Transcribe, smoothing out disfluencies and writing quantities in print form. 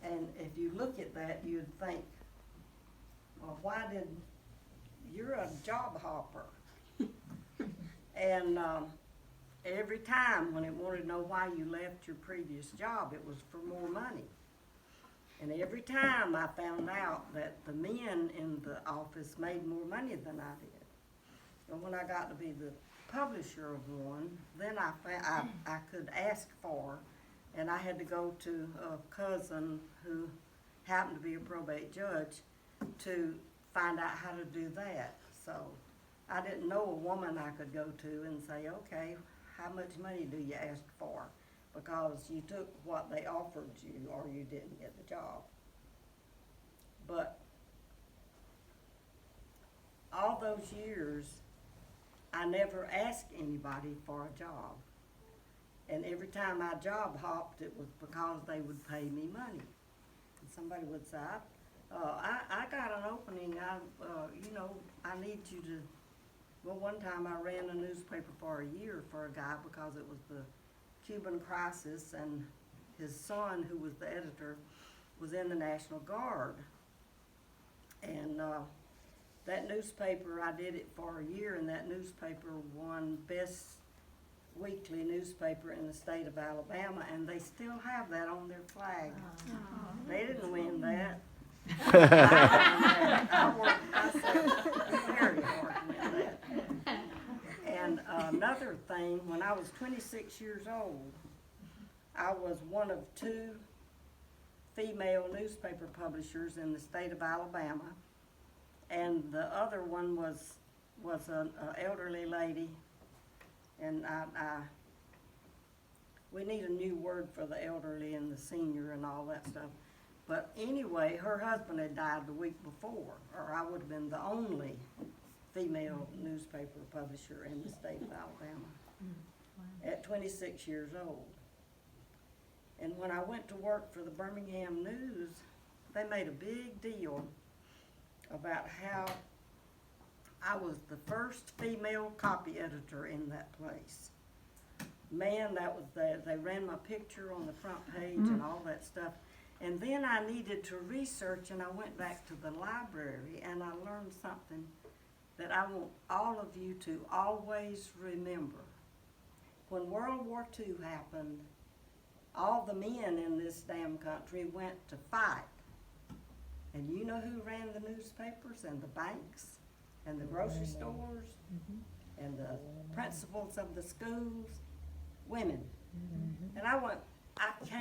And if you look at that, you'd think, well, you're a job hopper. And every time when it wanted to know why you left your previous job, it was for more money. And every time I found out that the men in the office made more money than I did. And when I got to be the publisher of one, then I could ask for, and I had to go to a cousin who happened to be a probate judge to find out how to do that. So I didn't know a woman I could go to and say, okay, how much money do you ask for? Because you took what they offered you or you didn't get the job. But all those years, I never asked anybody for a job. And every time I job hopped, it was because they would pay me money. And somebody would say, I got an opening, I need you to, well, one time I ran a newspaper for a year for a guy because it was the Cuban crisis, and his son, who was the editor, was in the National Guard. And that newspaper, I did it for a year, and that newspaper won best weekly newspaper in the state of Alabama, and they still have that on their flag. They didn't win that. I worked myself very hard to win that. And another thing, when I was 26 years old, I was one of 2 female newspaper publishers in the state of Alabama, and the other one was an elderly lady, and we need a new word for the elderly and the senior and all that stuff. But anyway, her husband had died the week before, or I would have been the only female newspaper publisher in the state of Alabama at 26 years old. And when I went to work for the Birmingham News, they made a big deal about how I was the first female copy editor in that place. Man, they ran my picture on the front page and all that stuff. And then I needed to research, and I went back to the library, and I learned something that I want all of you to always remember. When World War II happened, all the men in this damn country went to fight. And you know who ran the newspapers and the banks and the grocery stores and the principals of the schools? Women. And I can't